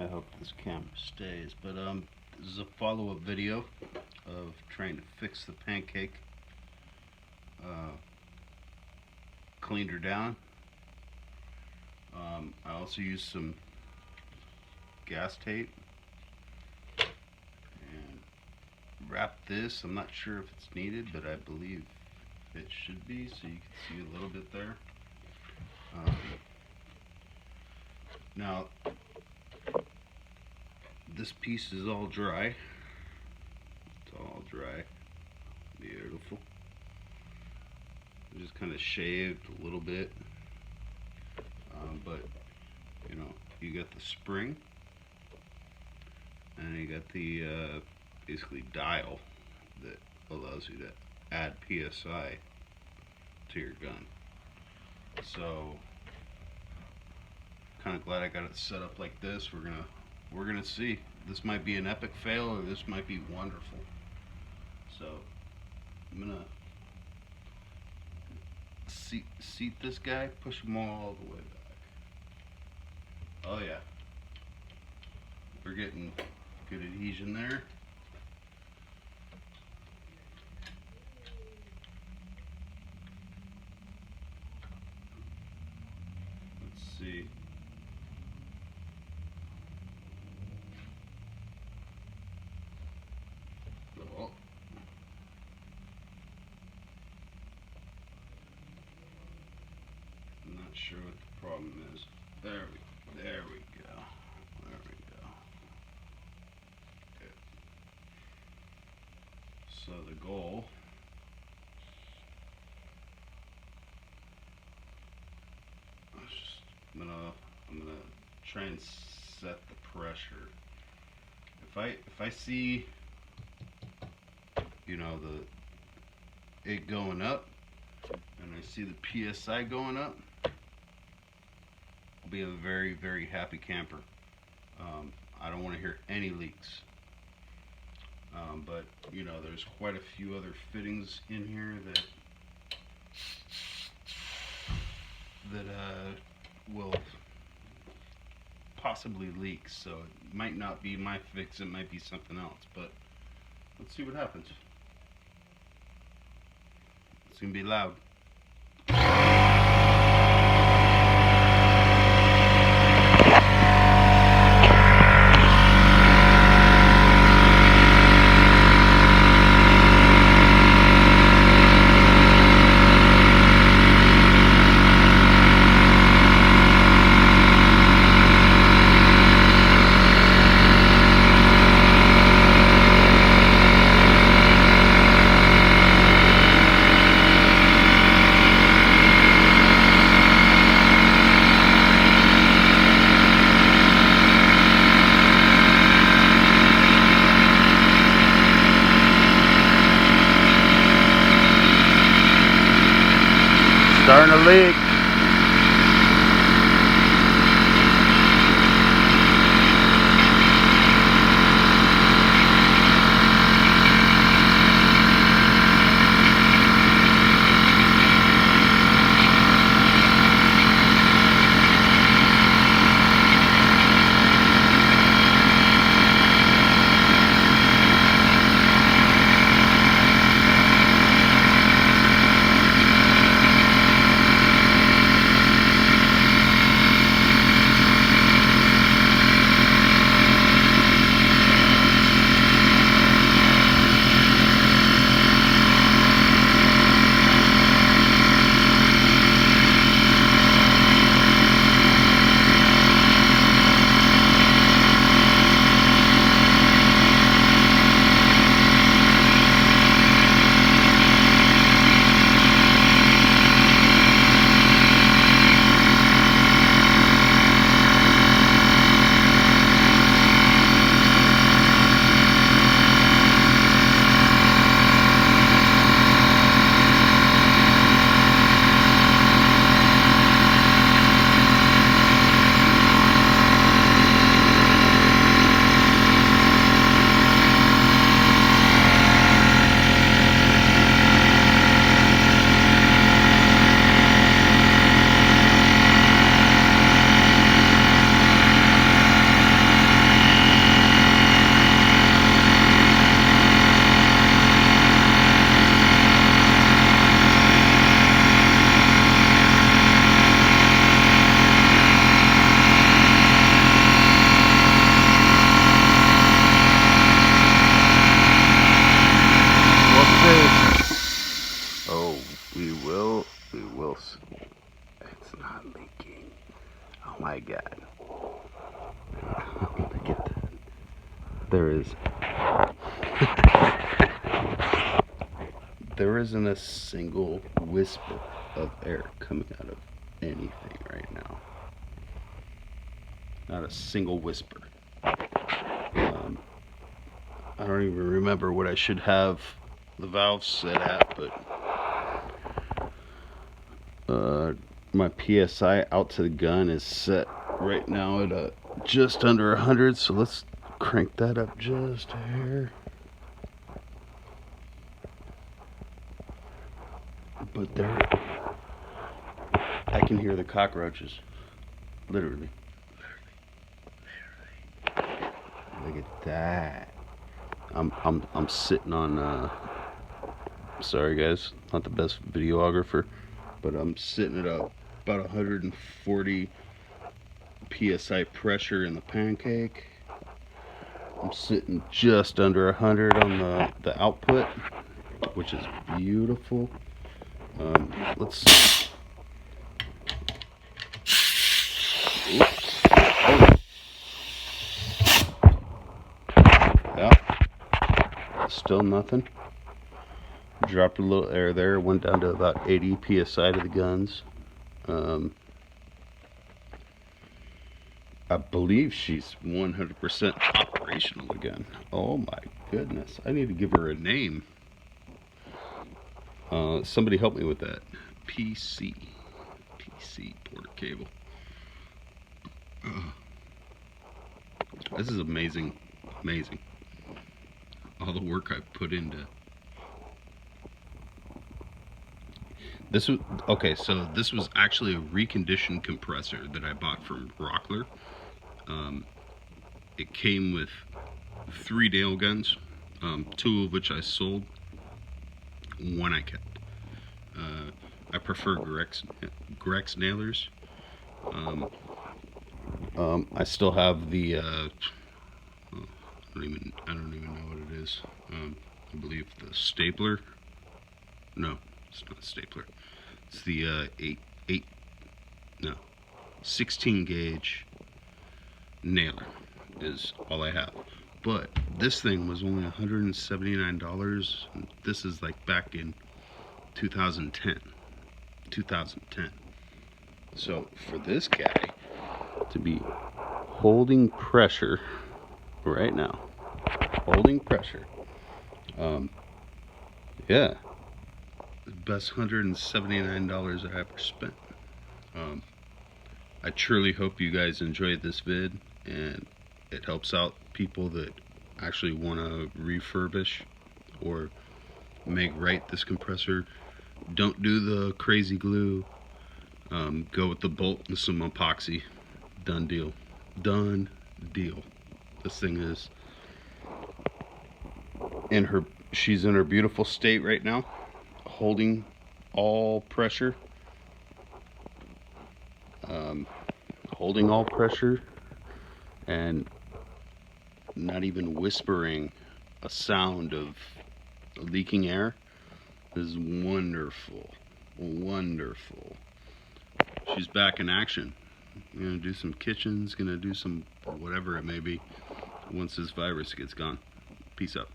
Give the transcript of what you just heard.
I hope this camera stays. But this is a follow-up video of trying to fix the Pancake. Cleaned her down. I also used some gas tape and wrapped this. I'm not sure if it's needed, but I believe it should be, so you can see a little bit there. Now this piece is all dry. It's all dry. Beautiful. I just kind of shaved a little bit, but you know, you got the spring and you got the basically dial that allows you to add PSI to your gun. So kind of glad I got it set up like this. We're gonna see. This might be an epic fail, or this might be wonderful. So I'm gonna seat this guy, push him all the way back. Oh yeah, we're getting good adhesion there. Let's see. Oh. I'm not sure what the problem is. There we go. There we go. Good. So the goal I'm gonna try and set the pressure. If I see, you know, it going up, and I see the PSI going up, I'll be a very, very happy camper. I don't want to hear any leaks. But you know, there's quite a few other fittings in here that will possibly leak. So it might not be my fix. It might be something else. But let's see what happens. It's gonna be loud. Starting to leak. Oh my God. Look at that. There is. There isn't a single whisper of air coming out of anything right now. Not a single whisper. I don't even remember what I should have the valve set at, but my PSI out to the gun is set right now at just under 100, so let's crank that up just a hair. But there, I can hear the cockroaches, literally. Look at that. I'm sitting on. Sorry guys, not the best videographer, but I'm sitting at about 140 psi pressure in the Pancake. I'm sitting just under 100 on the output, which is beautiful. Let's. Oops. Yeah, still nothing. Dropped a little air there, went down to about 80 psi to the guns. I believe she's 100% operational again. Oh my goodness, I need to give her a name. Somebody help me with that. PC port cable. This is amazing. All the work I put into this was okay. So this was actually a reconditioned compressor that I bought from Rockler. It came with 3 nail guns, 2 of which I sold, 1 I kept. I prefer Grex nailers. I still have the I don't even know what it is. I believe the stapler. No, it's not a stapler. It's the 16 gauge nailer is all I have. But this thing was only $179, and this is like back in 2010. So for this guy to be holding pressure right now, yeah, the best $179 I ever spent. I truly hope you guys enjoyed this vid and it helps out people that actually want to refurbish or make right this compressor. Don't do the crazy glue. Go with the bolt and some epoxy. Done deal. This thing is she's in her beautiful state right now, holding all pressure. And not even whispering a sound of leaking air. This is wonderful. She's back in action. Gonna do some kitchens, gonna do some whatever it may be once this virus gets gone. Peace out.